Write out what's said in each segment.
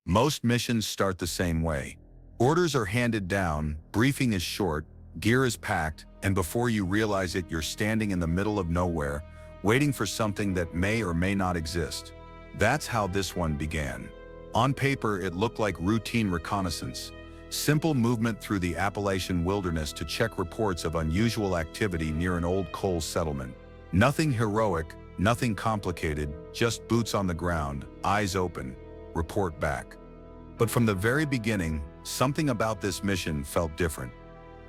Most missions start the same way. Orders are handed down, briefing is short, gear is packed, and before you realize it, you're standing in the middle of nowhere, waiting for something that may or may not exist. That's how this one began. On paper, it looked like routine reconnaissance. Simple movement through the Appalachian wilderness to check reports of unusual activity near an old coal settlement. Nothing heroic, nothing complicated, just boots on the ground, eyes open, report back. But from the very beginning, something about this mission felt different.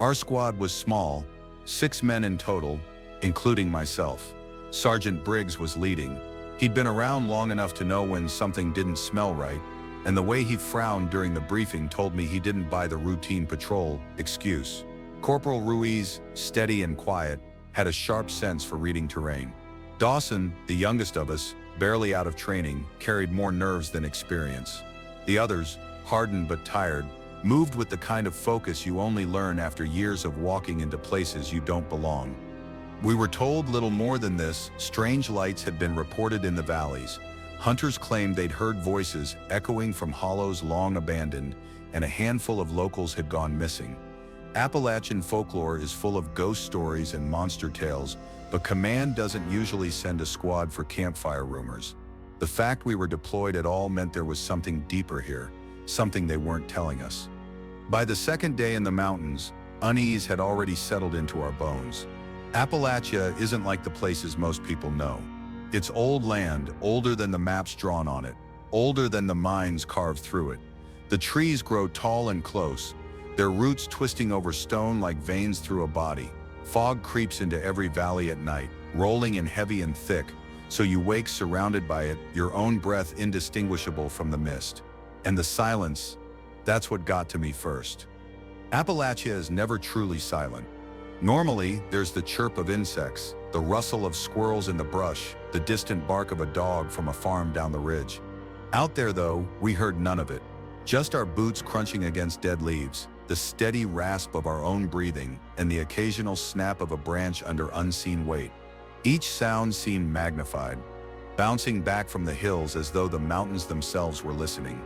Our squad was small, 6 men in total, including myself. Sergeant Briggs was leading. He'd been around long enough to know when something didn't smell right, and the way he frowned during the briefing told me he didn't buy the routine patrol excuse. Corporal Ruiz, steady and quiet, had a sharp sense for reading terrain. Dawson, the youngest of us, barely out of training, carried more nerves than experience. The others, hardened but tired, moved with the kind of focus you only learn after years of walking into places you don't belong. We were told little more than this. Strange lights had been reported in the valleys. Hunters claimed they'd heard voices echoing from hollows long abandoned, and a handful of locals had gone missing. Appalachian folklore is full of ghost stories and monster tales, but command doesn't usually send a squad for campfire rumors. The fact we were deployed at all meant there was something deeper here, something they weren't telling us. By the second day in the mountains, unease had already settled into our bones. Appalachia isn't like the places most people know. It's old land, older than the maps drawn on it, older than the mines carved through it. The trees grow tall and close, their roots twisting over stone like veins through a body. Fog creeps into every valley at night, rolling in heavy and thick, so you wake surrounded by it, your own breath indistinguishable from the mist. And the silence, that's what got to me first. Appalachia is never truly silent. Normally, there's the chirp of insects, the rustle of squirrels in the brush, the distant bark of a dog from a farm down the ridge. Out there, though, we heard none of it. Just our boots crunching against dead leaves, the steady rasp of our own breathing, and the occasional snap of a branch under unseen weight. Each sound seemed magnified, bouncing back from the hills as though the mountains themselves were listening.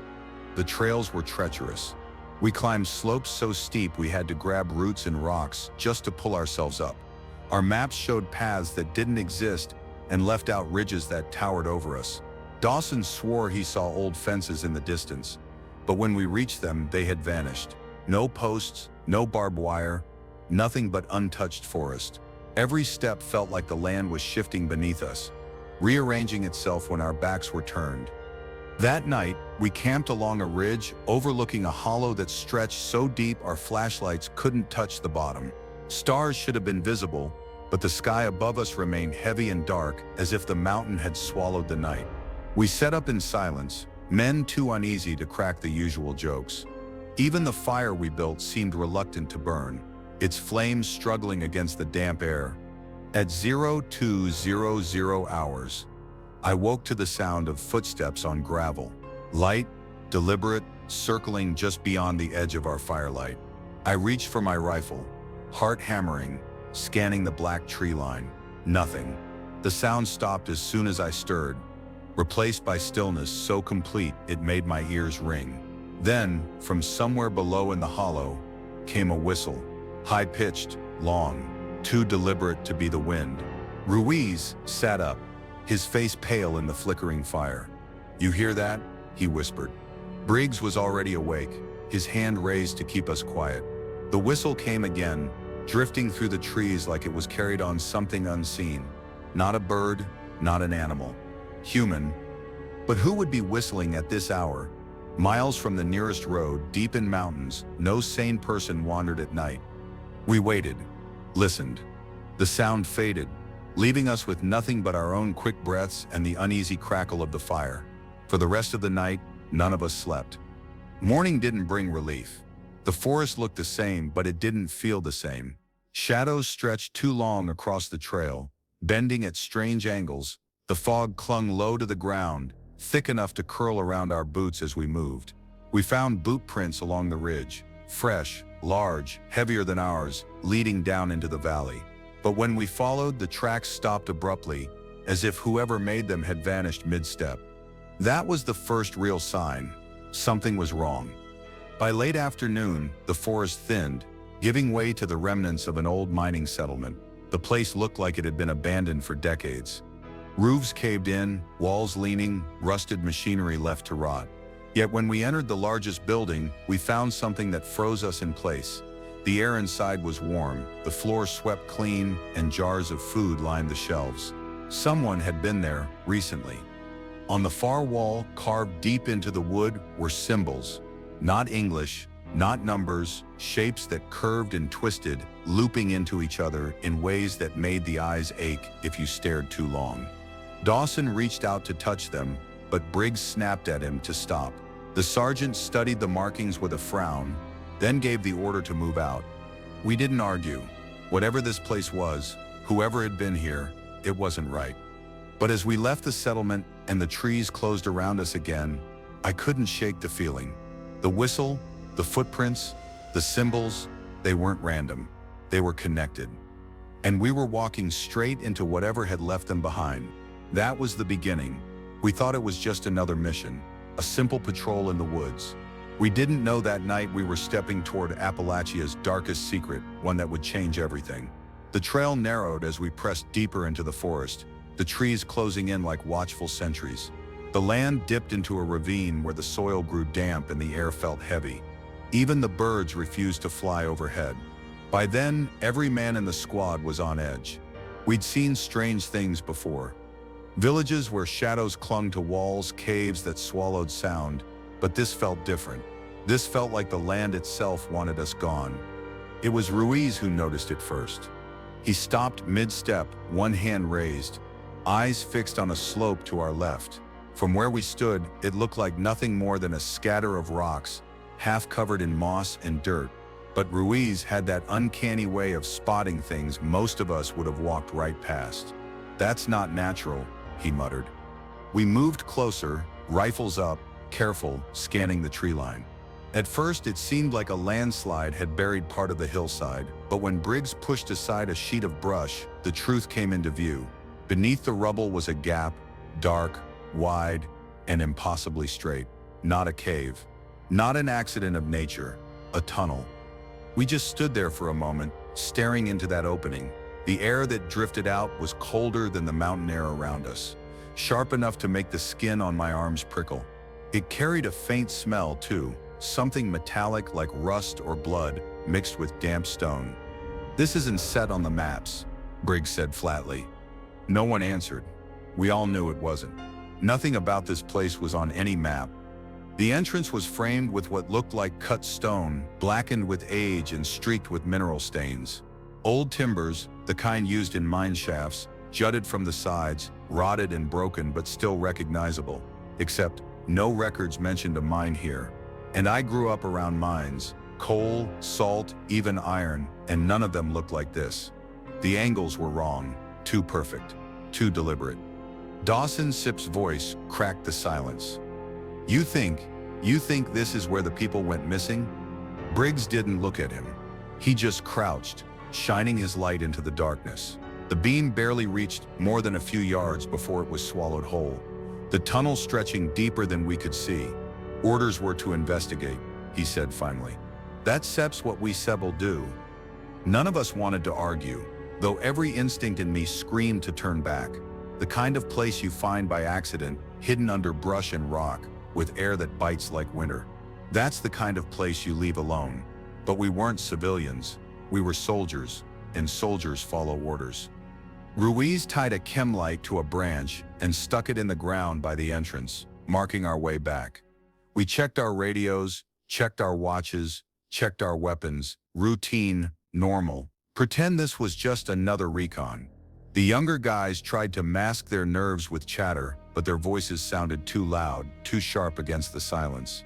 The trails were treacherous. We climbed slopes so steep we had to grab roots and rocks just to pull ourselves up. Our maps showed paths that didn't exist and left out ridges that towered over us. Dawson swore he saw old fences in the distance, but when we reached them, they had vanished. No posts, no barbed wire, nothing but untouched forest. Every step felt like the land was shifting beneath us, rearranging itself when our backs were turned. That night, we camped along a ridge overlooking a hollow that stretched so deep our flashlights couldn't touch the bottom. Stars should have been visible, but the sky above us remained heavy and dark, as if the mountain had swallowed the night. We set up in silence, men too uneasy to crack the usual jokes. Even the fire we built seemed reluctant to burn, its flames struggling against the damp air. At 0200 hours, I woke to the sound of footsteps on gravel. Light, deliberate, circling just beyond the edge of our firelight. I reached for my rifle, heart hammering, scanning the black tree line. Nothing. The sound stopped as soon as I stirred, replaced by stillness so complete it made my ears ring. Then, from somewhere below in the hollow, came a whistle. High-pitched, long, too deliberate to be the wind. Ruiz sat up, his face pale in the flickering fire. "You hear that?" he whispered. Briggs was already awake, his hand raised to keep us quiet. The whistle came again, drifting through the trees like it was carried on something unseen. Not a bird, not an animal. Human. But who would be whistling at this hour? Miles from the nearest road, deep in mountains, no sane person wandered at night. We waited, listened. The sound faded, leaving us with nothing but our own quick breaths and the uneasy crackle of the fire. For the rest of the night, none of us slept. Morning didn't bring relief. The forest looked the same, but it didn't feel the same. Shadows stretched too long across the trail, bending at strange angles. The fog clung low to the ground, thick enough to curl around our boots as we moved. We found boot prints along the ridge, fresh, large, heavier than ours, leading down into the valley. But when we followed, the tracks stopped abruptly, as if whoever made them had vanished mid-step. That was the first real sign. Something was wrong. By late afternoon, the forest thinned, giving way to the remnants of an old mining settlement. The place looked like it had been abandoned for decades. Roofs caved in, walls leaning, rusted machinery left to rot. Yet when we entered the largest building, we found something that froze us in place. The air inside was warm, the floor swept clean, and jars of food lined the shelves. Someone had been there recently. On the far wall, carved deep into the wood, were symbols. Not English, not numbers, shapes that curved and twisted, looping into each other in ways that made the eyes ache if you stared too long. Dawson reached out to touch them, but Briggs snapped at him to stop. The sergeant studied the markings with a frown, then gave the order to move out. We didn't argue. Whatever this place was, whoever had been here, it wasn't right. But as we left the settlement and the trees closed around us again, I couldn't shake the feeling. The whistle, the footprints, the symbols, they weren't random. They were connected. And we were walking straight into whatever had left them behind. That was the beginning. We thought it was just another mission, a simple patrol in the woods. We didn't know that night we were stepping toward Appalachia's darkest secret, one that would change everything. The trail narrowed as we pressed deeper into the forest, the trees closing in like watchful sentries. The land dipped into a ravine where the soil grew damp and the air felt heavy. Even the birds refused to fly overhead. By then, every man in the squad was on edge. We'd seen strange things before. Villages where shadows clung to walls, caves that swallowed sound, but this felt different. This felt like the land itself wanted us gone. It was Ruiz who noticed it first. He stopped mid-step, one hand raised, eyes fixed on a slope to our left. From where we stood, it looked like nothing more than a scatter of rocks, half covered in moss and dirt. But Ruiz had that uncanny way of spotting things most of us would have walked right past. "That's not natural," he muttered. We moved closer, rifles up, careful, scanning the tree line. At first, it seemed like a landslide had buried part of the hillside, but when Briggs pushed aside a sheet of brush, the truth came into view. Beneath the rubble was a gap, dark, wide, and impossibly straight. Not a cave. Not an accident of nature. A tunnel. We just stood there for a moment, staring into that opening. The air that drifted out was colder than the mountain air around us, sharp enough to make the skin on my arms prickle. It carried a faint smell, too, something metallic like rust or blood mixed with damp stone. "This isn't set on the maps," Briggs said flatly. No one answered. We all knew it wasn't. Nothing about this place was on any map. The entrance was framed with what looked like cut stone, blackened with age and streaked with mineral stains. Old timbers, the kind used in mine shafts, jutted from the sides, rotted and broken but still recognizable. Except, no records mentioned a mine here. And I grew up around mines, coal, salt, even iron, and none of them looked like this. The angles were wrong, too perfect, too deliberate. Dawson Sip's voice cracked the silence. You think this is where the people went missing?" Briggs didn't look at him. He just crouched, shining his light into the darkness. The beam barely reached more than a few yards before it was swallowed whole, the tunnel stretching deeper than we could see. "Orders were to investigate," he said finally. "That Sep's what we Seb'll do." None of us wanted to argue, though every instinct in me screamed to turn back. The kind of place you find by accident, hidden under brush and rock, with air that bites like winter. That's the kind of place you leave alone. But we weren't civilians. We were soldiers, and soldiers follow orders. Ruiz tied a chem light to a branch and stuck it in the ground by the entrance, marking our way back. We checked our radios, checked our watches, checked our weapons. Routine, normal. Pretend this was just another recon. The younger guys tried to mask their nerves with chatter, but their voices sounded too loud, too sharp against the silence.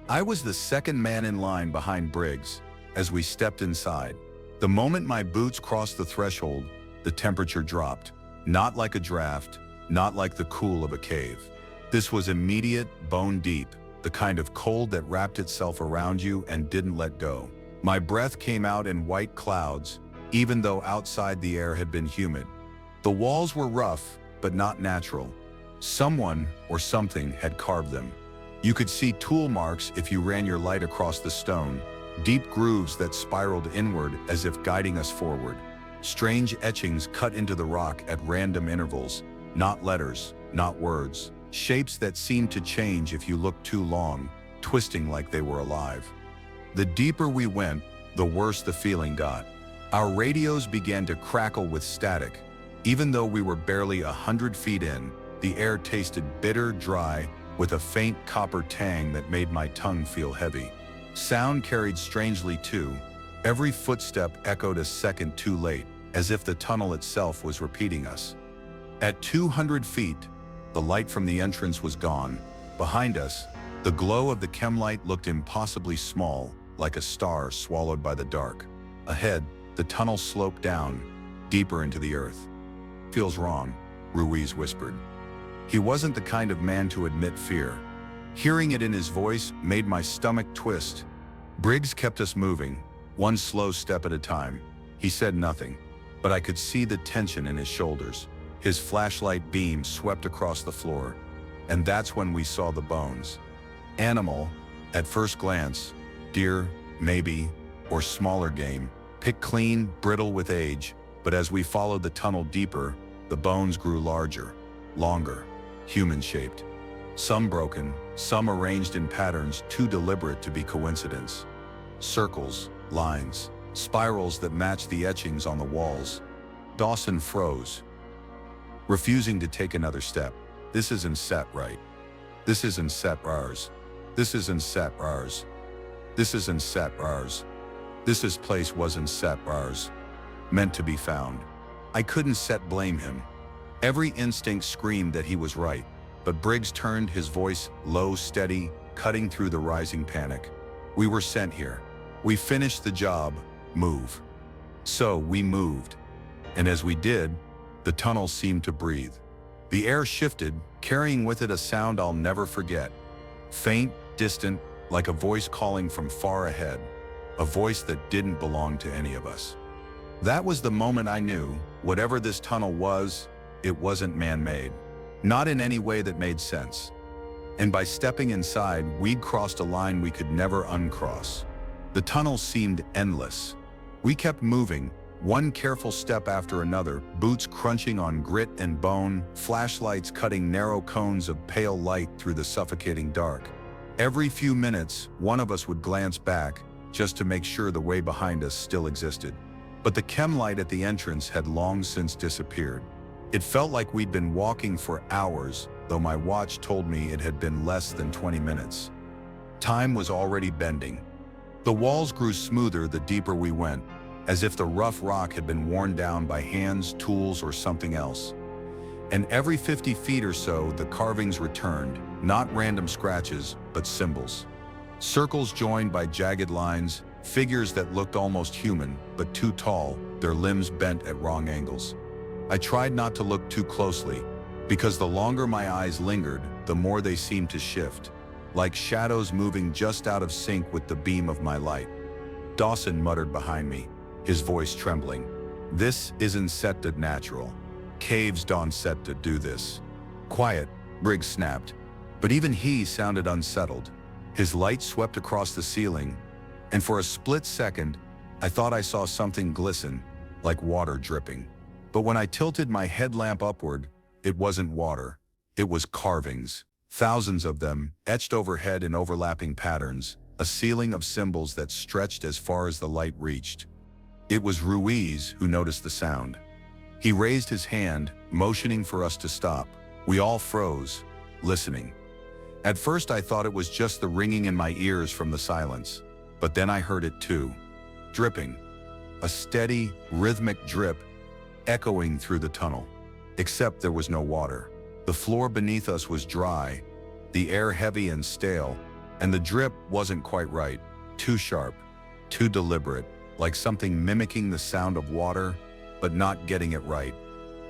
I was the second man in line behind Briggs as we stepped inside. The moment my boots crossed the threshold, the temperature dropped. Not like a draft, not like the cool of a cave. This was immediate, bone deep, the kind of cold that wrapped itself around you and didn't let go. My breath came out in white clouds, even though outside the air had been humid. The walls were rough, but not natural. Someone or something had carved them. You could see tool marks if you ran your light across the stone, deep grooves that spiraled inward as if guiding us forward. Strange etchings cut into the rock at random intervals, not letters, not words. Shapes that seemed to change if you looked too long, twisting like they were alive. The deeper we went, the worse the feeling got. Our radios began to crackle with static. Even though we were barely 100 feet in, the air tasted bitter, dry, with a faint copper tang that made my tongue feel heavy. Sound carried strangely too. Every footstep echoed a second too late, as if the tunnel itself was repeating us. At 200 feet, the light from the entrance was gone. Behind us, the glow of the chemlight looked impossibly small, like a star swallowed by the dark. Ahead, the tunnel sloped down, deeper into the earth. "Feels wrong," Ruiz whispered. He wasn't the kind of man to admit fear. Hearing it in his voice made my stomach twist. Briggs kept us moving, one slow step at a time. He said nothing, but I could see the tension in his shoulders. His flashlight beam swept across the floor, and that's when we saw the bones. Animal, at first glance, deer, maybe, or smaller game, picked clean, brittle with age, but as we followed the tunnel deeper, the bones grew larger, longer, human-shaped. Some broken, some arranged in patterns too deliberate to be coincidence. Circles, lines, spirals that matched the etchings on the walls. Dawson froze, refusing to take another step. "This isn't set right. This isn't set ours. This isn't set ours. This isn't set ours. This place wasn't set ours. Meant to be found." I couldn't blame him. Every instinct screamed that he was right, but Briggs turned, his voice low, steady, cutting through the rising panic. "We were sent here. We finished the job. Move." So we moved. And as we did, the tunnel seemed to breathe. The air shifted, carrying with it a sound I'll never forget. Faint, distant, like a voice calling from far ahead. A voice that didn't belong to any of us. That was the moment I knew, whatever this tunnel was, it wasn't man-made. Not in any way that made sense. And by stepping inside, we'd crossed a line we could never uncross. The tunnel seemed endless. We kept moving, one careful step after another, boots crunching on grit and bone, flashlights cutting narrow cones of pale light through the suffocating dark. Every few minutes, one of us would glance back, just to make sure the way behind us still existed. But the chem light at the entrance had long since disappeared. It felt like we'd been walking for hours, though my watch told me it had been less than 20 minutes. Time was already bending. The walls grew smoother the deeper we went, as if the rough rock had been worn down by hands, tools, or something else. And every 50 feet or so, the carvings returned, not random scratches, but symbols. Circles joined by jagged lines, figures that looked almost human, but too tall, their limbs bent at wrong angles. I tried not to look too closely, because the longer my eyes lingered, the more they seemed to shift, like shadows moving just out of sync with the beam of my light. Dawson muttered behind me, his voice trembling. "This isn't set to natural. Caves don't set to do this." "Quiet," Briggs snapped. But even he sounded unsettled. His light swept across the ceiling, and for a split second, I thought I saw something glisten, like water dripping. But when I tilted my headlamp upward, it wasn't water. It was carvings. Thousands of them, etched overhead in overlapping patterns, a ceiling of symbols that stretched as far as the light reached. It was Ruiz who noticed the sound. He raised his hand, motioning for us to stop. We all froze, listening. At first I thought it was just the ringing in my ears from the silence, but then I heard it too. Dripping. A steady, rhythmic drip, echoing through the tunnel. Except there was no water. The floor beneath us was dry, the air heavy and stale, and the drip wasn't quite right. Too sharp, too deliberate, like something mimicking the sound of water, but not getting it right.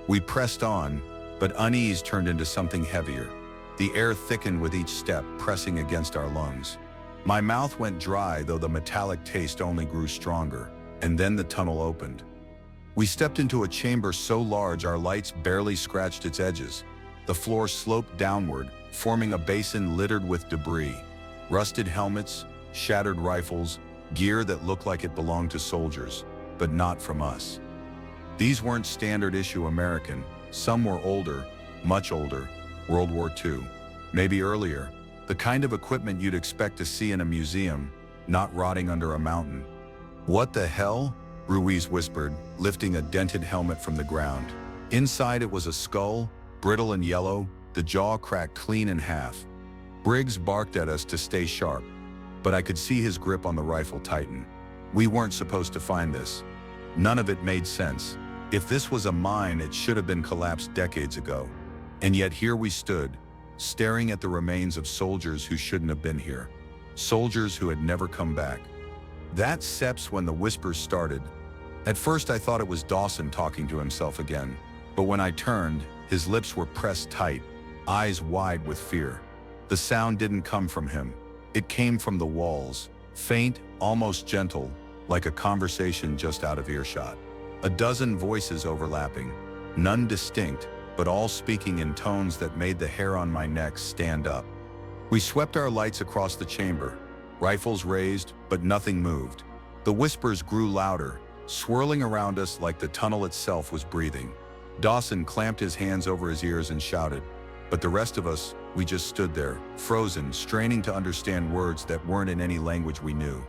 We pressed on, but unease turned into something heavier. The air thickened with each step, pressing against our lungs. My mouth went dry, though the metallic taste only grew stronger, and then the tunnel opened. We stepped into a chamber so large our lights barely scratched its edges. The floor sloped downward, forming a basin littered with debris. Rusted helmets, shattered rifles, gear that looked like it belonged to soldiers, but not from us. These weren't standard-issue American. Some were older, much older, World War II, maybe earlier. The kind of equipment you'd expect to see in a museum, not rotting under a mountain. "What the hell?" Ruiz whispered, lifting a dented helmet from the ground. Inside it was a skull, brittle and yellow, the jaw cracked clean in half. Briggs barked at us to stay sharp, but I could see his grip on the rifle tighten. We weren't supposed to find this. None of it made sense. If this was a mine, it should have been collapsed decades ago. And yet here we stood, staring at the remains of soldiers who shouldn't have been here. Soldiers who had never come back. That seps when the whispers started. At first I thought it was Dawson talking to himself again, but when I turned, his lips were pressed tight, eyes wide with fear. The sound didn't come from him. It came from the walls, faint, almost gentle, like a conversation just out of earshot. A dozen voices overlapping, none distinct, but all speaking in tones that made the hair on my neck stand up. We swept our lights across the chamber, rifles raised, but nothing moved. The whispers grew louder, swirling around us like the tunnel itself was breathing. Dawson clamped his hands over his ears and shouted, but the rest of us, we just stood there, frozen, straining to understand words that weren't in any language we knew.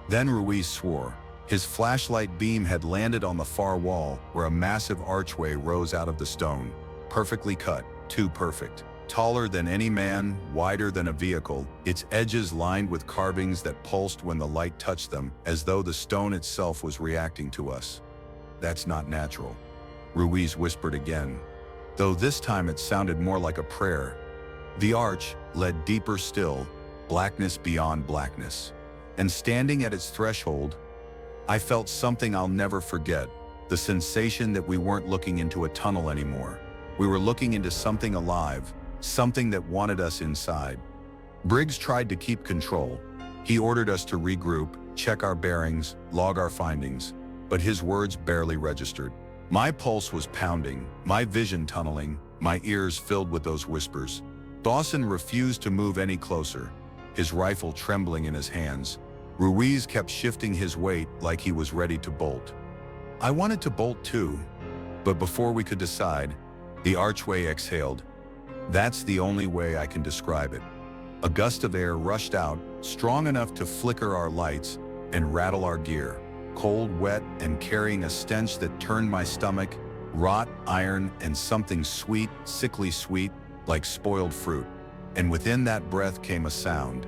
Then Ruiz swore. His flashlight beam had landed on the far wall where a massive archway rose out of the stone, perfectly cut, too perfect. Taller than any man, wider than a vehicle, its edges lined with carvings that pulsed when the light touched them, as though the stone itself was reacting to us. "That's not natural," Ruiz whispered again, though this time it sounded more like a prayer. The arch led deeper still, blackness beyond blackness. And standing at its threshold, I felt something I'll never forget, the sensation that we weren't looking into a tunnel anymore. We were looking into something alive, something that wanted us inside. Briggs tried to keep control. He ordered us to regroup, check our bearings, log our findings, but his words barely registered. My pulse was pounding, my vision tunneling, my ears filled with those whispers. Dawson refused to move any closer, his rifle trembling in his hands. Ruiz kept shifting his weight like he was ready to bolt. I wanted to bolt too, but before we could decide, the archway exhaled. That's the only way I can describe it. A gust of air rushed out, strong enough to flicker our lights and rattle our gear, cold, wet, and carrying a stench that turned my stomach, rot, iron, and something sweet, sickly sweet, like spoiled fruit. And within that breath came a sound.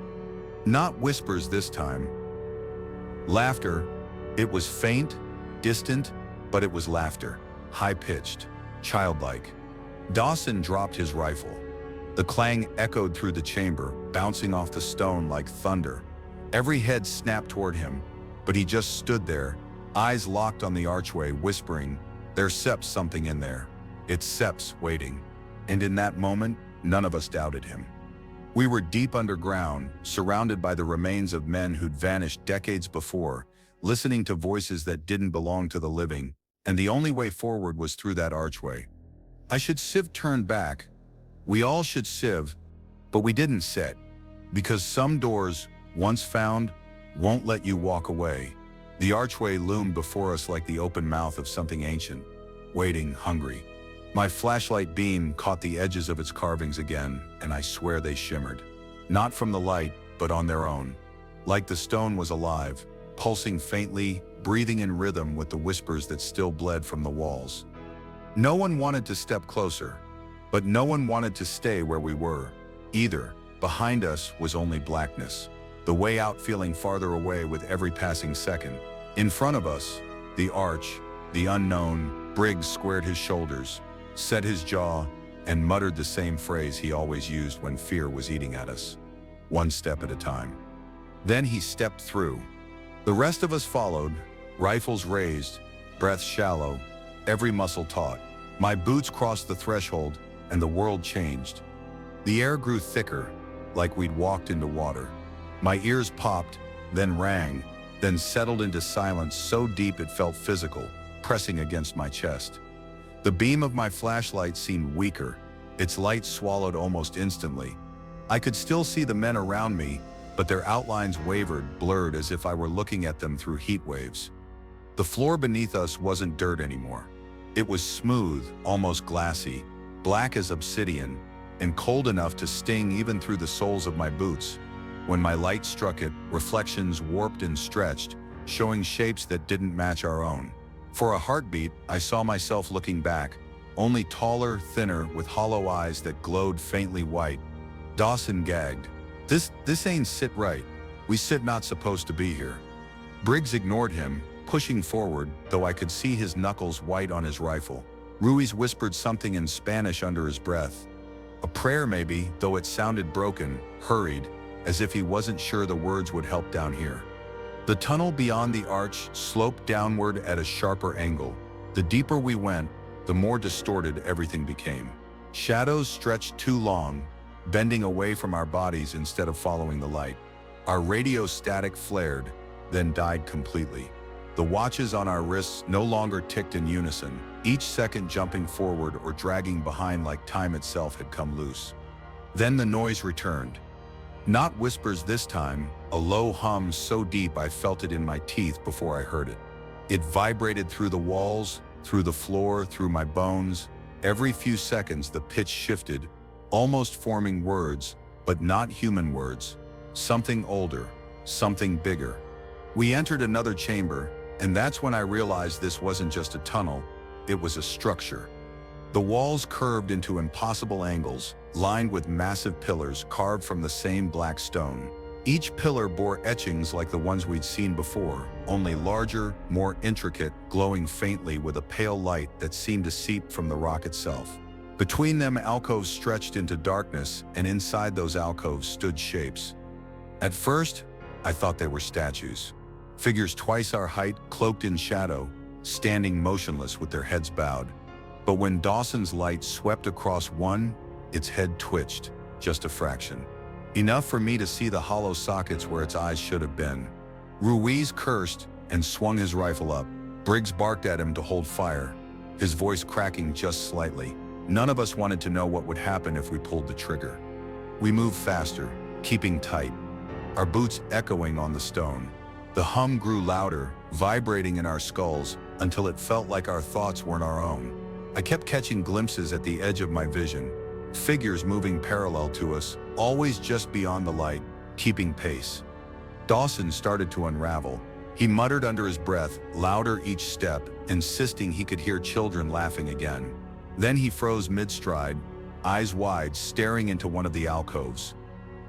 Not whispers this time. Laughter. It was faint, distant, but it was laughter. High-pitched, childlike. Dawson dropped his rifle. The clang echoed through the chamber, bouncing off the stone like thunder. Every head snapped toward him, but he just stood there, eyes locked on the archway, whispering, "There's Seps something in there. It's Seps waiting." And in that moment, none of us doubted him. We were deep underground, surrounded by the remains of men who'd vanished decades before, listening to voices that didn't belong to the living, and the only way forward was through that archway. I should sieve turned back. We all should sieve, but we didn't sit, because some doors, once found, won't let you walk away. The archway loomed before us like the open mouth of something ancient, waiting, hungry. My flashlight beam caught the edges of its carvings again, and I swear they shimmered. Not from the light, but on their own. Like the stone was alive, pulsing faintly, breathing in rhythm with the whispers that still bled from the walls. No one wanted to step closer, but no one wanted to stay where we were, either. Behind us was only blackness, the way out feeling farther away with every passing second. In front of us, the arch, the unknown. Briggs squared his shoulders, set his jaw, and muttered the same phrase he always used when fear was eating at us. One step at a time. Then he stepped through. The rest of us followed, rifles raised, breaths shallow, every muscle taut. My boots crossed the threshold, and the world changed. The air grew thicker, like we'd walked into water. My ears popped, then rang, then settled into silence so deep it felt physical, pressing against my chest. The beam of my flashlight seemed weaker, its light swallowed almost instantly. I could still see the men around me, but their outlines wavered, blurred as if I were looking at them through heat waves. The floor beneath us wasn't dirt anymore. It was smooth, almost glassy, black as obsidian, and cold enough to sting even through the soles of my boots. When my light struck it, reflections warped and stretched, showing shapes that didn't match our own. For a heartbeat, I saw myself looking back, only taller, thinner, with hollow eyes that glowed faintly white. Dawson gagged. This ain't sit right. We sit not supposed to be here." Briggs ignored him, pushing forward, though I could see his knuckles white on his rifle. Ruiz whispered something in Spanish under his breath. A prayer maybe, though it sounded broken, hurried, as if he wasn't sure the words would help down here. The tunnel beyond the arch sloped downward at a sharper angle. The deeper we went, the more distorted everything became. Shadows stretched too long, bending away from our bodies instead of following the light. Our radio static flared, then died completely. The watches on our wrists no longer ticked in unison, each second jumping forward or dragging behind like time itself had come loose. Then the noise returned. Not whispers this time, a low hum so deep I felt it in my teeth before I heard it. It vibrated through the walls, through the floor, through my bones. Every few seconds the pitch shifted, almost forming words, but not human words. Something older, something bigger. We entered another chamber, and that's when I realized this wasn't just a tunnel, it was a structure. The walls curved into impossible angles, lined with massive pillars carved from the same black stone. Each pillar bore etchings like the ones we'd seen before, only larger, more intricate, glowing faintly with a pale light that seemed to seep from the rock itself. Between them, alcoves stretched into darkness, and inside those alcoves stood shapes. At first, I thought they were statues. Figures twice our height, cloaked in shadow, standing motionless with their heads bowed. But when Dawson's light swept across one, its head twitched, just a fraction. Enough for me to see the hollow sockets where its eyes should have been. Ruiz cursed and swung his rifle up. Briggs barked at him to hold fire, his voice cracking just slightly. None of us wanted to know what would happen if we pulled the trigger. We moved faster, keeping tight, our boots echoing on the stone. The hum grew louder, vibrating in our skulls, until it felt like our thoughts weren't our own. I kept catching glimpses at the edge of my vision, figures moving parallel to us, always just beyond the light, keeping pace. Dawson started to unravel. He muttered under his breath, louder each step, insisting he could hear children laughing again. Then he froze mid-stride, eyes wide, staring into one of the alcoves.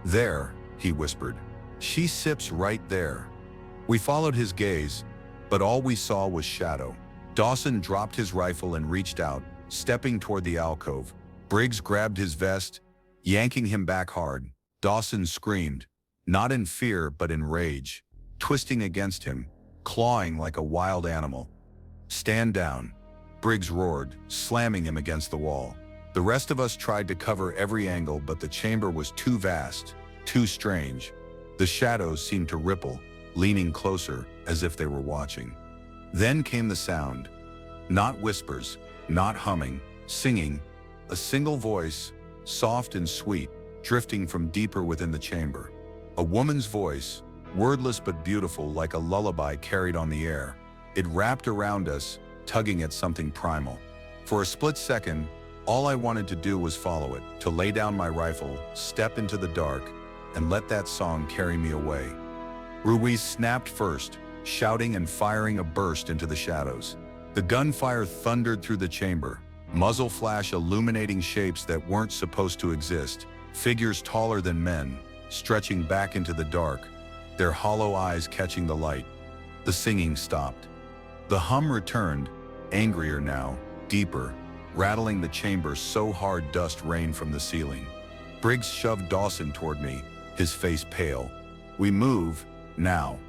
"There," he whispered. "She sips right there." We followed his gaze, but all we saw was shadow. Dawson dropped his rifle and reached out, stepping toward the alcove. Briggs grabbed his vest, yanking him back hard. Dawson screamed, not in fear but in rage, twisting against him, clawing like a wild animal. "Stand down," Briggs roared, slamming him against the wall. The rest of us tried to cover every angle, but the chamber was too vast, too strange. The shadows seemed to ripple, leaning closer, as if they were watching. Then came the sound. Not whispers, not humming, singing. A single voice, soft and sweet, drifting from deeper within the chamber. A woman's voice, wordless but beautiful, like a lullaby carried on the air. It wrapped around us, tugging at something primal. For a split second, all I wanted to do was follow it, to lay down my rifle, step into the dark, and let that song carry me away. Ruiz snapped first, shouting and firing a burst into the shadows. The gunfire thundered through the chamber, muzzle flash illuminating shapes that weren't supposed to exist, figures taller than men, stretching back into the dark, their hollow eyes catching the light. The singing stopped. The hum returned, angrier now, deeper, rattling the chamber so hard dust rained from the ceiling. Briggs shoved Dawson toward me, his face pale. "We move, now."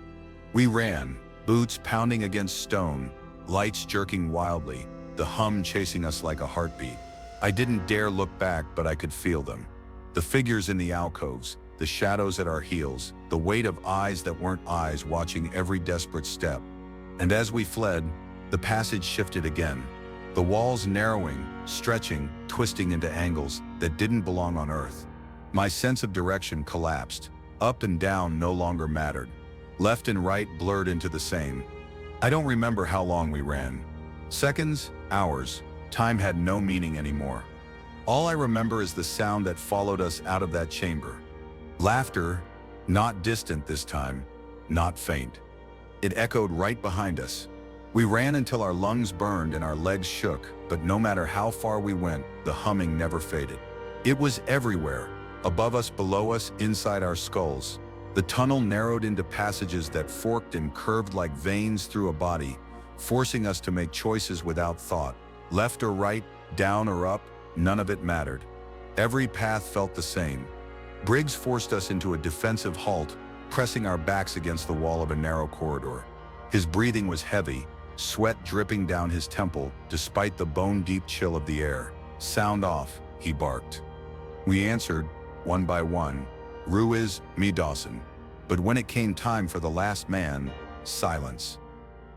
We ran, boots pounding against stone, lights jerking wildly, the hum chasing us like a heartbeat. I didn't dare look back, but I could feel them. The figures in the alcoves, the shadows at our heels, the weight of eyes that weren't eyes watching every desperate step. And as we fled, the passage shifted again. The walls narrowing, stretching, twisting into angles, that didn't belong on Earth. My sense of direction collapsed. Up and down no longer mattered. Left and right blurred into the same. I don't remember how long we ran. Seconds, hours, time had no meaning anymore. All I remember is the sound that followed us out of that chamber. Laughter, not distant this time, not faint. It echoed right behind us. We ran until our lungs burned and our legs shook, but no matter how far we went, the humming never faded. It was everywhere, above us, below us, inside our skulls. The tunnel narrowed into passages that forked and curved like veins through a body, forcing us to make choices without thought. Left or right, down or up, none of it mattered. Every path felt the same. Briggs forced us into a defensive halt, pressing our backs against the wall of a narrow corridor. His breathing was heavy, sweat dripping down his temple despite the bone-deep chill of the air. "Sound off," he barked. We answered, one by one, Ruiz, me, Dawson. But when it came time for the last man, silence.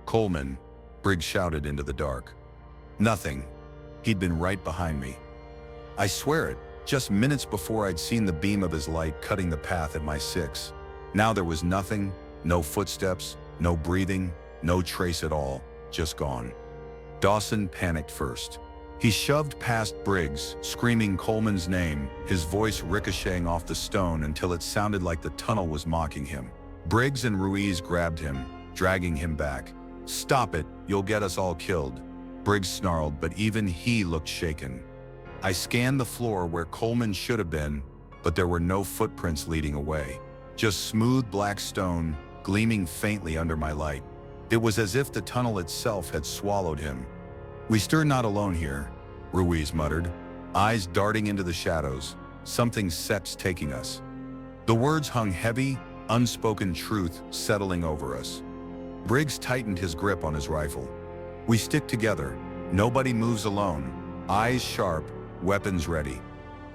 "Coleman," Briggs shouted into the dark. Nothing. He'd been right behind me. I swear it, just minutes before I'd seen the beam of his light cutting the path at my six. Now there was nothing, no footsteps, no breathing, no trace at all, just gone. Dawson panicked first. He shoved past Briggs, screaming Coleman's name, his voice ricocheting off the stone until it sounded like the tunnel was mocking him. Briggs and Ruiz grabbed him, dragging him back. "Stop it, you'll get us all killed," Briggs snarled, but even he looked shaken. I scanned the floor where Coleman should have been, but there were no footprints leading away. Just smooth black stone, gleaming faintly under my light. It was as if the tunnel itself had swallowed him. "We stir not alone here," Ruiz muttered, eyes darting into the shadows. "Something set's taking us." The words hung heavy, unspoken truth settling over us. Briggs tightened his grip on his rifle. "We stick together. Nobody moves alone. Eyes sharp, weapons ready."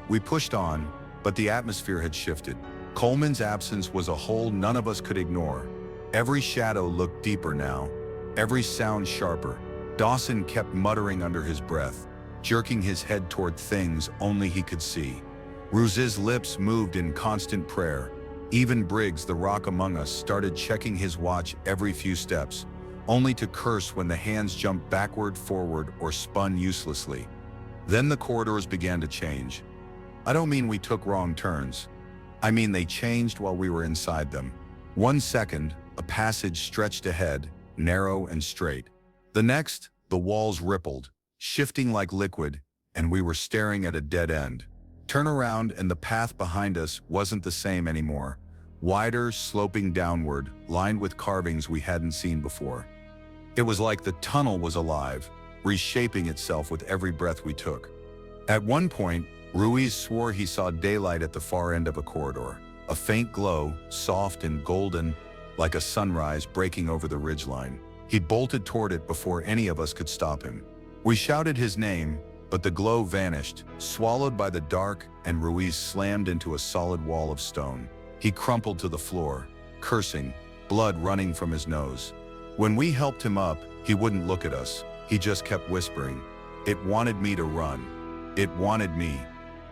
We pushed on, but the atmosphere had shifted. Coleman's absence was a hole none of us could ignore. Every shadow looked deeper now, every sound sharper. Dawson kept muttering under his breath, jerking his head toward things only he could see. Ruiz's lips moved in constant prayer. Even Briggs, the rock among us, started checking his watch every few steps, only to curse when the hands jumped backward, forward, or spun uselessly. Then the corridors began to change. I don't mean we took wrong turns. I mean they changed while we were inside them. 1 second, a passage stretched ahead, narrow and straight. The next, the walls rippled, shifting like liquid, and we were staring at a dead end. Turn around and the path behind us wasn't the same anymore. Wider, sloping downward, lined with carvings we hadn't seen before. It was like the tunnel was alive, reshaping itself with every breath we took. At one point, Ruiz swore he saw daylight at the far end of a corridor. A faint glow, soft and golden, like a sunrise breaking over the ridgeline. He bolted toward it before any of us could stop him. We shouted his name, but the glow vanished, swallowed by the dark, and Ruiz slammed into a solid wall of stone. He crumpled to the floor, cursing, blood running from his nose. When we helped him up, he wouldn't look at us. He just kept whispering, "It wanted me to run. It wanted me."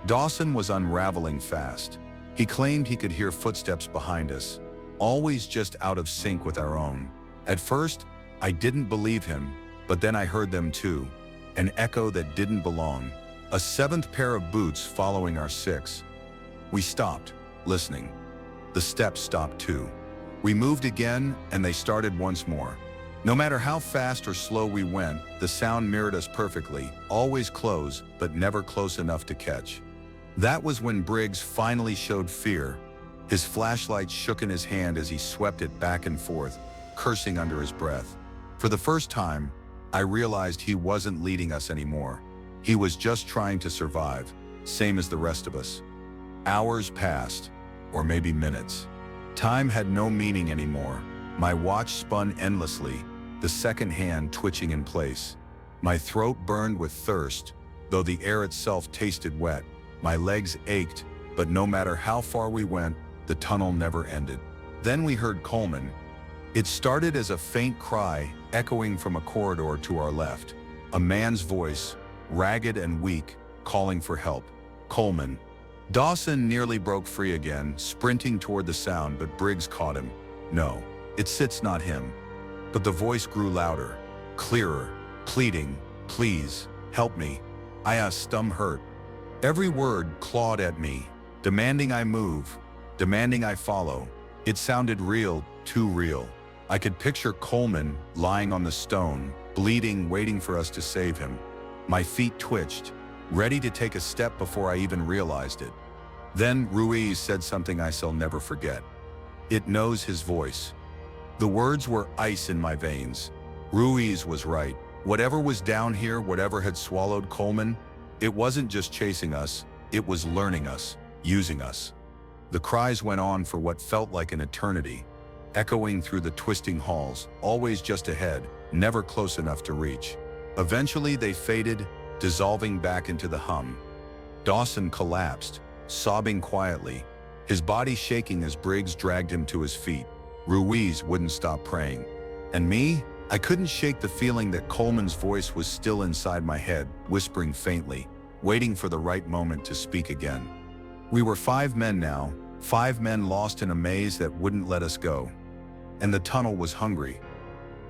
Dawson was unraveling fast. He claimed he could hear footsteps behind us, always just out of sync with our own. At first, I didn't believe him, but then I heard them too. An echo that didn't belong. A seventh pair of boots following our six. We stopped, listening. The steps stopped too. We moved again, and they started once more. No matter how fast or slow we went, the sound mirrored us perfectly, always close, but never close enough to catch. That was when Briggs finally showed fear. His flashlight shook in his hand as he swept it back and forth, cursing under his breath. For the first time, I realized he wasn't leading us anymore. He was just trying to survive, same as the rest of us. Hours passed, or maybe minutes. Time had no meaning anymore. My watch spun endlessly, the second hand twitching in place. My throat burned with thirst, though the air itself tasted wet. My legs ached, but no matter how far we went, the tunnel never ended. Then we heard Coleman. It started as a faint cry, echoing from a corridor to our left. A man's voice, ragged and weak, calling for help. Coleman. Dawson nearly broke free again, sprinting toward the sound, but Briggs caught him. No, it sits not him. But the voice grew louder, clearer, pleading, please, help me. I stum hurt. Every word clawed at me, demanding I move, demanding I follow. It sounded real, too real. I could picture Coleman lying on the stone, bleeding, waiting for us to save him. My feet twitched, ready to take a step before I even realized it. Then Ruiz said something I shall never forget. It knows his voice. The words were ice in my veins. Ruiz was right. Whatever was down here, whatever had swallowed Coleman, it wasn't just chasing us, it was learning us, using us. The cries went on for what felt like an eternity, echoing through the twisting halls, always just ahead, never close enough to reach. Eventually they faded, dissolving back into the hum. Dawson collapsed, sobbing quietly, his body shaking as Briggs dragged him to his feet. Ruiz wouldn't stop praying. And me? I couldn't shake the feeling that Coleman's voice was still inside my head, whispering faintly, waiting for the right moment to speak again. We were 5 men now, 5 men lost in a maze that wouldn't let us go. And the tunnel was hungry.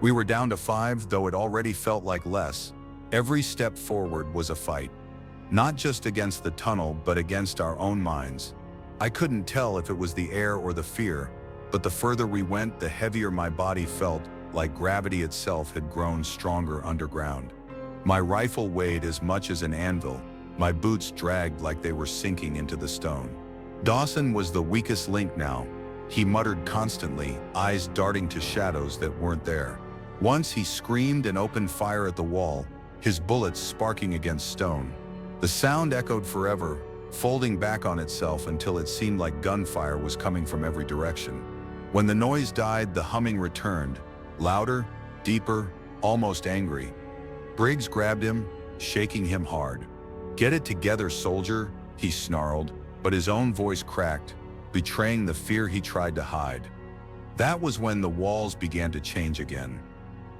We were down to 5, though it already felt like less. Every step forward was a fight. Not just against the tunnel, but against our own minds. I couldn't tell if it was the air or the fear, but the further we went, the heavier my body felt, like gravity itself had grown stronger underground. My rifle weighed as much as an anvil, my boots dragged like they were sinking into the stone. Dawson was the weakest link now. He muttered constantly, eyes darting to shadows that weren't there. Once he screamed and opened fire at the wall, his bullets sparking against stone. The sound echoed forever, folding back on itself until it seemed like gunfire was coming from every direction. When the noise died, the humming returned, louder, deeper, almost angry. Briggs grabbed him, shaking him hard. "Get it together, soldier," he snarled, but his own voice cracked, betraying the fear he tried to hide. That was when the walls began to change again.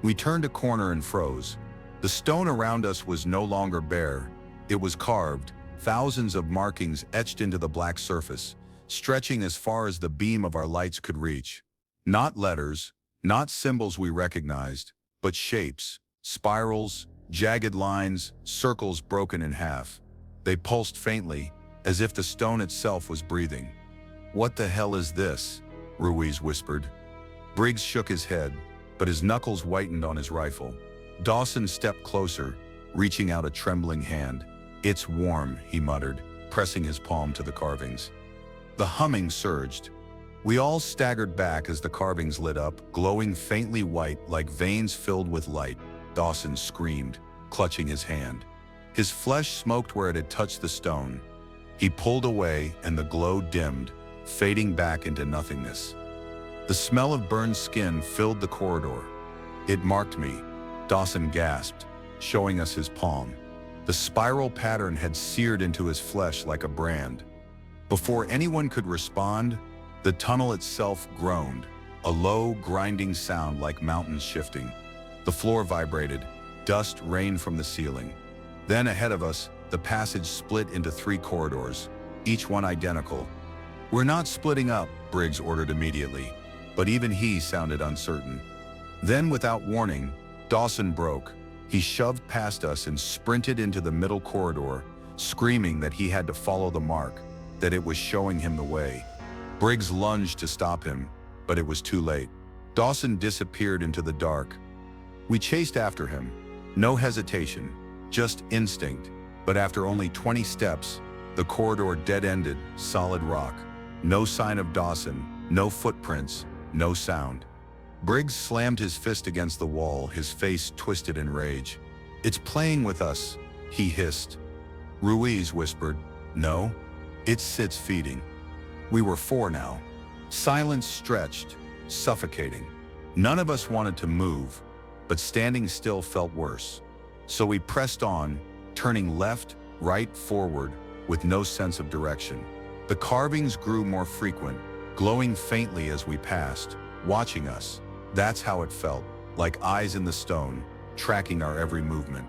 We turned a corner and froze. The stone around us was no longer bare. It was carved, thousands of markings etched into the black surface, stretching as far as the beam of our lights could reach. Not letters, not symbols we recognized, but shapes, spirals, jagged lines, circles broken in half. They pulsed faintly, as if the stone itself was breathing. "What the hell is this?" Ruiz whispered. Briggs shook his head, but his knuckles whitened on his rifle. Dawson stepped closer, reaching out a trembling hand. "It's warm," he muttered, pressing his palm to the carvings. The humming surged. We all staggered back as the carvings lit up, glowing faintly white like veins filled with light. Dawson screamed, clutching his hand. His flesh smoked where it had touched the stone. He pulled away and the glow dimmed, fading back into nothingness. The smell of burned skin filled the corridor. "It marked me," Dawson gasped, showing us his palm. The spiral pattern had seared into his flesh like a brand. Before anyone could respond, the tunnel itself groaned, a low, grinding sound like mountains shifting. The floor vibrated, dust rained from the ceiling. Then ahead of us, the passage split into 3 corridors, each one identical. "We're not splitting up," Briggs ordered immediately, but even he sounded uncertain. Then, without warning, Dawson broke. He shoved past us and sprinted into the middle corridor, screaming that he had to follow the mark, that it was showing him the way. Briggs lunged to stop him, but it was too late. Dawson disappeared into the dark. We chased after him. No hesitation, just instinct. But after only 20 steps, the corridor dead-ended, solid rock. No sign of Dawson, no footprints, no sound. Briggs slammed his fist against the wall, his face twisted in rage. "It's playing with us," he hissed. Ruiz whispered, "No, it sits feeding." We were 4 now. Silence stretched, suffocating. None of us wanted to move, but standing still felt worse. So we pressed on, turning left, right, forward, with no sense of direction. The carvings grew more frequent, glowing faintly as we passed, watching us. That's how it felt, like eyes in the stone, tracking our every movement.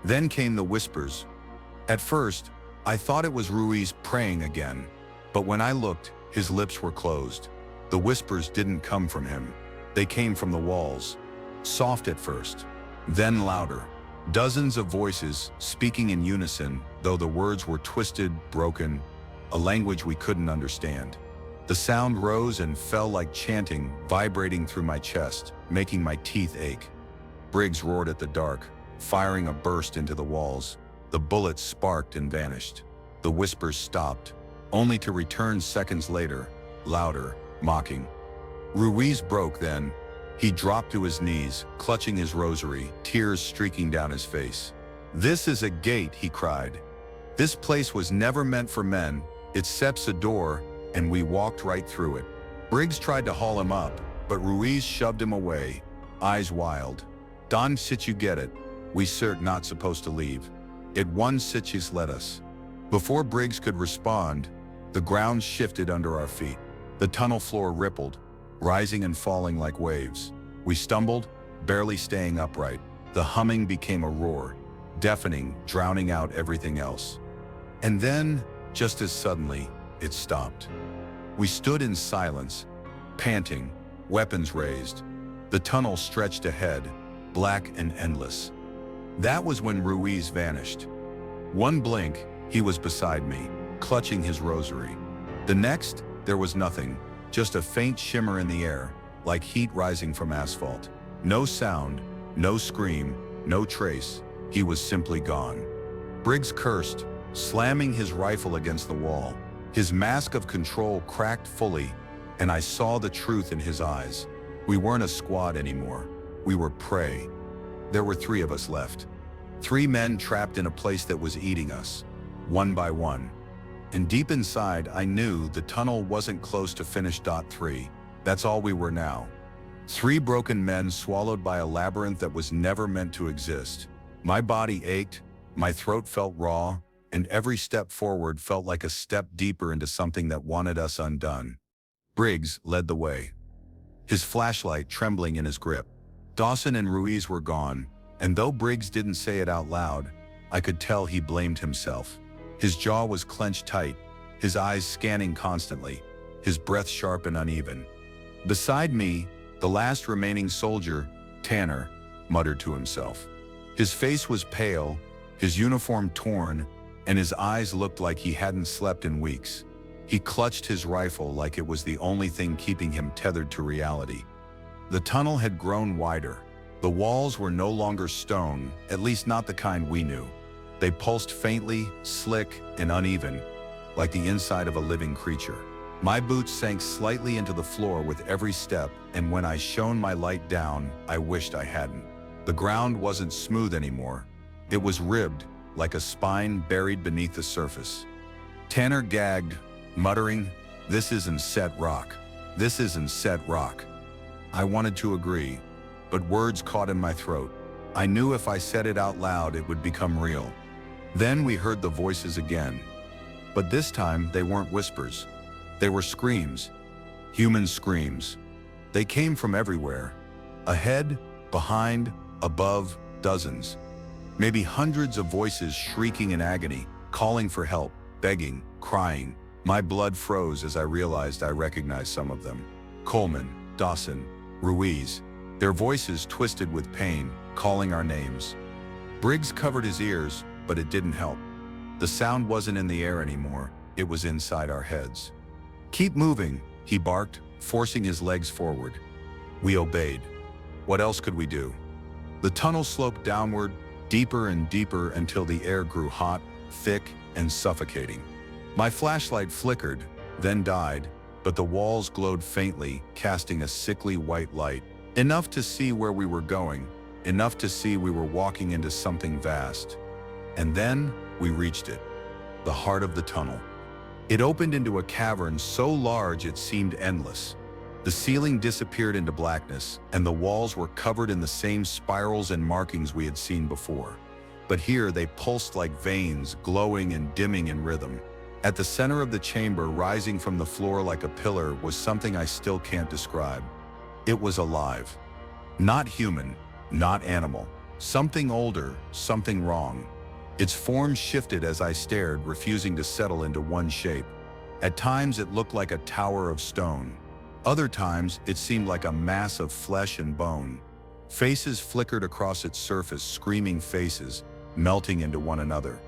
Then came the whispers. At first, I thought it was Ruiz praying again, but when I looked, his lips were closed. The whispers didn't come from him. They came from the walls, soft at first, then louder. Dozens of voices speaking in unison, though the words were twisted, broken, a language we couldn't understand. The sound rose and fell like chanting, vibrating through my chest, making my teeth ache. Briggs roared at the dark, firing a burst into the walls. The bullets sparked and vanished. The whispers stopped, only to return seconds later, louder, mocking. Ruiz broke then. He dropped to his knees, clutching his rosary, tears streaking down his face. "This is a gate," he cried. "This place was never meant for men. It sets a door, and we walked right through it." Briggs tried to haul him up, but Ruiz shoved him away, eyes wild. "Don sit you get it. We cert not supposed to leave. It one sitches let us." Before Briggs could respond, the ground shifted under our feet. The tunnel floor rippled, rising and falling like waves. We stumbled, barely staying upright. The humming became a roar, deafening, drowning out everything else. And then, just as suddenly, it stopped. We stood in silence, panting, weapons raised. The tunnel stretched ahead, black and endless. That was when Ruiz vanished. One blink, he was beside me, clutching his rosary. The next, there was nothing, just a faint shimmer in the air, like heat rising from asphalt. No sound, no scream, no trace. He was simply gone. Briggs cursed, slamming his rifle against the wall. His mask of control cracked fully, and I saw the truth in his eyes. We weren't a squad anymore. We were prey. There were 3 of us left. 3 men trapped in a place that was eating us, one by one. And deep inside, I knew the tunnel wasn't close to finish. 3. That's all we were now. 3 broken men swallowed by a labyrinth that was never meant to exist. My body ached, my throat felt raw, and every step forward felt like a step deeper into something that wanted us undone. Briggs led the way, his flashlight trembling in his grip. Dawson and Ruiz were gone, and though Briggs didn't say it out loud, I could tell he blamed himself. His jaw was clenched tight, his eyes scanning constantly, his breath sharp and uneven. Beside me, the last remaining soldier, Tanner, muttered to himself. His face was pale, his uniform torn, and his eyes looked like he hadn't slept in weeks. He clutched his rifle like it was the only thing keeping him tethered to reality. The tunnel had grown wider. The walls were no longer stone, at least not the kind we knew. They pulsed faintly, slick, and uneven, like the inside of a living creature. My boots sank slightly into the floor with every step, and when I shone my light down, I wished I hadn't. The ground wasn't smooth anymore. It was ribbed, like a spine buried beneath the surface. Tanner gagged, muttering, "This isn't set rock. This isn't set rock." I wanted to agree, but words caught in my throat. I knew if I said it out loud, it would become real. Then we heard the voices again. But this time, they weren't whispers. They were screams. Human screams. They came from everywhere. Ahead, behind, above, dozens. Maybe hundreds of voices shrieking in agony, calling for help, begging, crying. My blood froze as I realized I recognized some of them. Coleman, Dawson, Ruiz. Their voices twisted with pain, calling our names. Briggs covered his ears, but it didn't help. The sound wasn't in the air anymore. It was inside our heads. "Keep moving," he barked, forcing his legs forward. We obeyed. What else could we do? The tunnel sloped downward, deeper and deeper until the air grew hot, thick, and suffocating. My flashlight flickered, then died, but the walls glowed faintly, casting a sickly white light. Enough to see where we were going, enough to see we were walking into something vast. And then we reached it, the heart of the tunnel. It opened into a cavern so large it seemed endless. The ceiling disappeared into blackness, and the walls were covered in the same spirals and markings we had seen before. But here they pulsed like veins, glowing and dimming in rhythm. At the center of the chamber, rising from the floor like a pillar, was something I still can't describe. It was alive. Not human, not animal. Something older, something wrong. Its form shifted as I stared, refusing to settle into one shape. At times it looked like a tower of stone. Other times it seemed like a mass of flesh and bone. Faces flickered across its surface, screaming faces, melting into one another.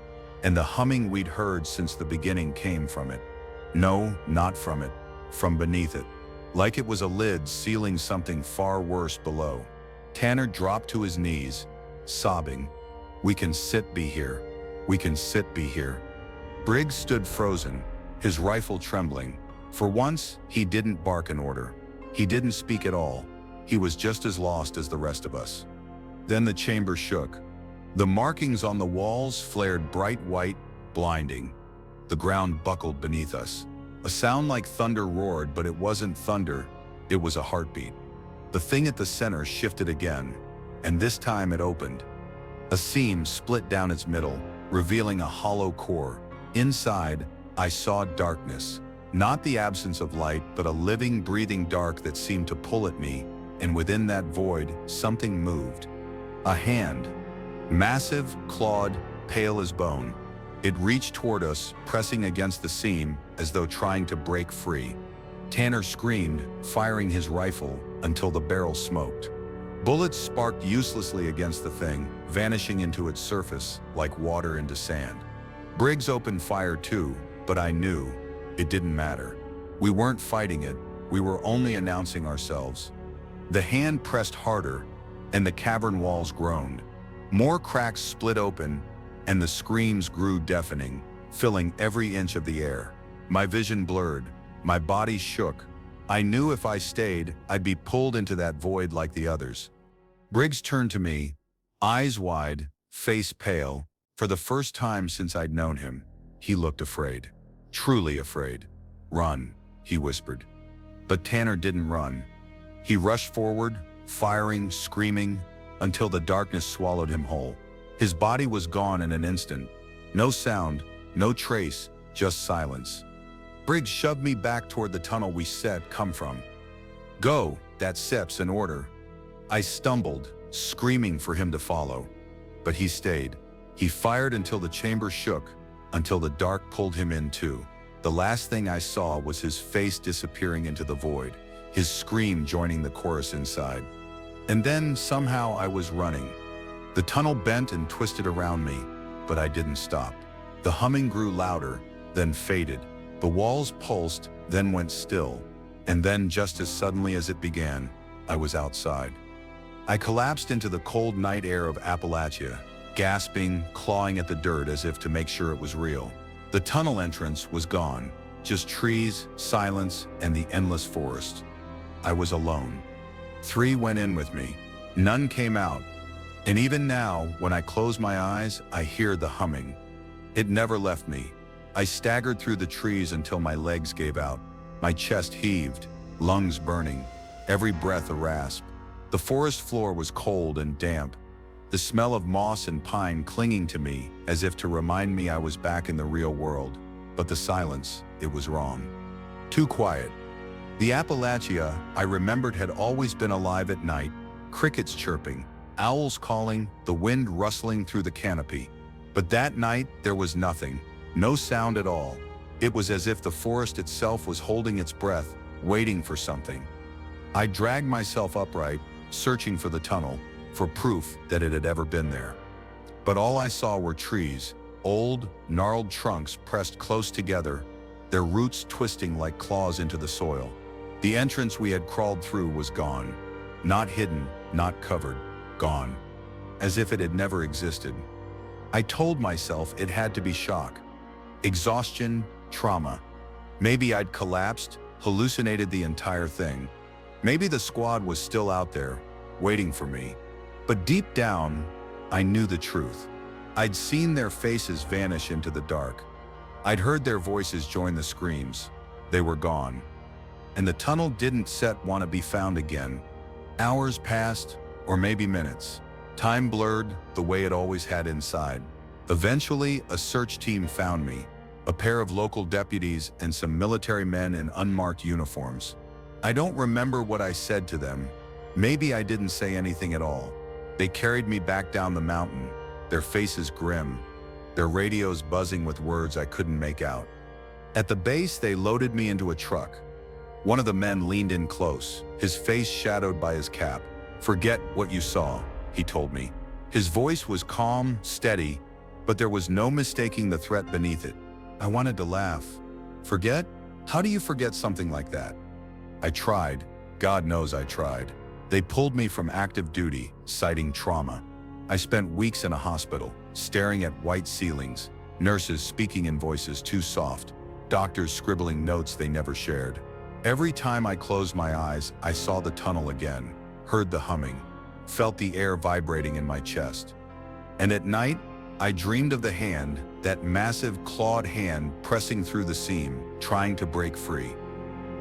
And the humming we'd heard since the beginning came from it. No, not from it, from beneath it. Like it was a lid sealing something far worse below. Tanner dropped to his knees, sobbing. "We can sit be here. We can sit be here." Briggs stood frozen, his rifle trembling. For once, he didn't bark an order. He didn't speak at all. He was just as lost as the rest of us. Then the chamber shook. The markings on the walls flared bright white, blinding. The ground buckled beneath us. A sound like thunder roared, but it wasn't thunder. It was a heartbeat. The thing at the center shifted again, and this time it opened. A seam split down its middle, revealing a hollow core. Inside, I saw darkness. Not the absence of light, but a living, breathing dark that seemed to pull at me, and within that void, something moved. A hand. Massive, clawed, pale as bone. It reached toward us, pressing against the seam, as though trying to break free. Tanner screamed, firing his rifle, until the barrel smoked. Bullets sparked uselessly against the thing, vanishing into its surface, like water into sand. Briggs opened fire too, but I knew. It didn't matter. We weren't fighting it, we were only announcing ourselves. The hand pressed harder, and the cavern walls groaned. More cracks split open, and the screams grew deafening, filling every inch of the air. My vision blurred, my body shook. I knew if I stayed, I'd be pulled into that void like the others. Briggs turned to me, eyes wide, face pale. For the first time since I'd known him, he looked afraid. Truly afraid. "Run," he whispered. But Tanner didn't run. He rushed forward, firing, screaming, until the darkness swallowed him whole. His body was gone in an instant. No sound, no trace, just silence. Briggs shoved me back toward the tunnel we said come from. "Go, that's an order." I stumbled, screaming for him to follow. But he stayed. He fired until the chamber shook, until the dark pulled him in too. The last thing I saw was his face disappearing into the void, his scream joining the chorus inside. And then somehow I was running. The tunnel bent and twisted around me, but I didn't stop. The humming grew louder, then faded. The walls pulsed, then went still. And then, just as suddenly as it began, I was outside. I collapsed into the cold night air of Appalachia, gasping, clawing at the dirt as if to make sure it was real. The tunnel entrance was gone, just trees, silence, and the endless forest. I was alone. 3 went in with me. None came out. And even now, when I close my eyes, I hear the humming. It never left me. I staggered through the trees until my legs gave out. My chest heaved, lungs burning, every breath a rasp. The forest floor was cold and damp, the smell of moss and pine clinging to me as if to remind me I was back in the real world. But the silence, it was wrong. Too quiet. The Appalachia, I remembered, had always been alive at night, crickets chirping, owls calling, the wind rustling through the canopy. But that night, there was nothing, no sound at all. It was as if the forest itself was holding its breath, waiting for something. I dragged myself upright, searching for the tunnel, for proof that it had ever been there. But all I saw were trees, old, gnarled trunks pressed close together, their roots twisting like claws into the soil. The entrance we had crawled through was gone. Not hidden, not covered, gone. As if it had never existed. I told myself it had to be shock. Exhaustion, trauma. Maybe I'd collapsed, hallucinated the entire thing. Maybe the squad was still out there, waiting for me. But deep down, I knew the truth. I'd seen their faces vanish into the dark. I'd heard their voices join the screams. They were gone. And the tunnel didn't want to be found again. Hours passed, or maybe minutes. Time blurred the way it always had inside. Eventually, a search team found me. A pair of local deputies and some military men in unmarked uniforms. I don't remember what I said to them. Maybe I didn't say anything at all. They carried me back down the mountain, their faces grim. their radios buzzing with words I couldn't make out. At the base, they loaded me into a truck. One of the men leaned in close, his face shadowed by his cap. "Forget what you saw," he told me. His voice was calm, steady, but there was no mistaking the threat beneath it. I wanted to laugh. Forget? How do you forget something like that? I tried. God knows I tried. They pulled me from active duty, citing trauma. I spent weeks in a hospital, staring at white ceilings, nurses speaking in voices too soft, doctors scribbling notes they never shared. Every time I closed my eyes, I saw the tunnel again, heard the humming, felt the air vibrating in my chest. And at night, I dreamed of the hand, that massive clawed hand pressing through the seam, trying to break free.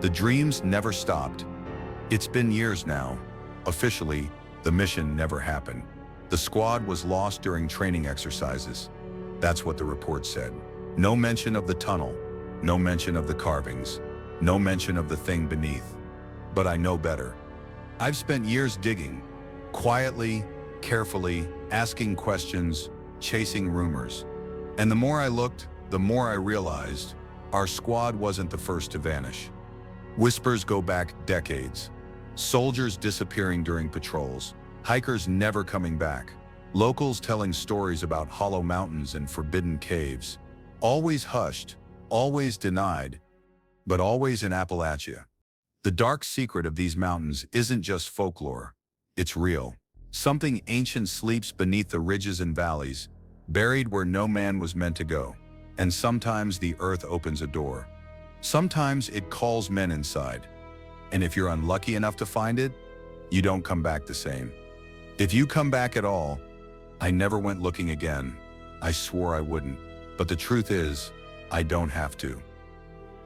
The dreams never stopped. It's been years now. Officially, the mission never happened. The squad was lost during training exercises. That's what the report said. No mention of the tunnel, no mention of the carvings, no mention of the thing beneath. But I know better. I've spent years digging, quietly, carefully, asking questions, chasing rumors. And the more I looked, the more I realized our squad wasn't the first to vanish. Whispers go back decades. Soldiers disappearing during patrols, hikers never coming back, locals telling stories about hollow mountains and forbidden caves. Always hushed, always denied, but always in Appalachia. The dark secret of these mountains isn't just folklore, it's real. Something ancient sleeps beneath the ridges and valleys, buried where no man was meant to go. And sometimes the earth opens a door. Sometimes it calls men inside. And if you're unlucky enough to find it, you don't come back the same. If you come back at all, I never went looking again. I swore I wouldn't. But the truth is, I don't have to.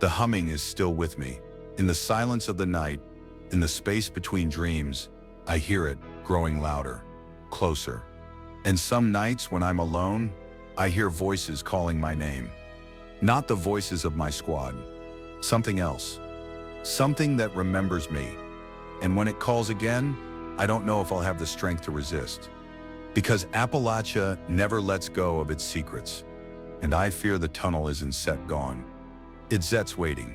The humming is still with me. In the silence of the night, in the space between dreams, I hear it growing louder, closer. And some nights when I'm alone, I hear voices calling my name. Not the voices of my squad. Something else. Something that remembers me. And when it calls again, I don't know if I'll have the strength to resist. Because Appalachia never lets go of its secrets. And I fear the tunnel isn't set gone. It's Zet's waiting.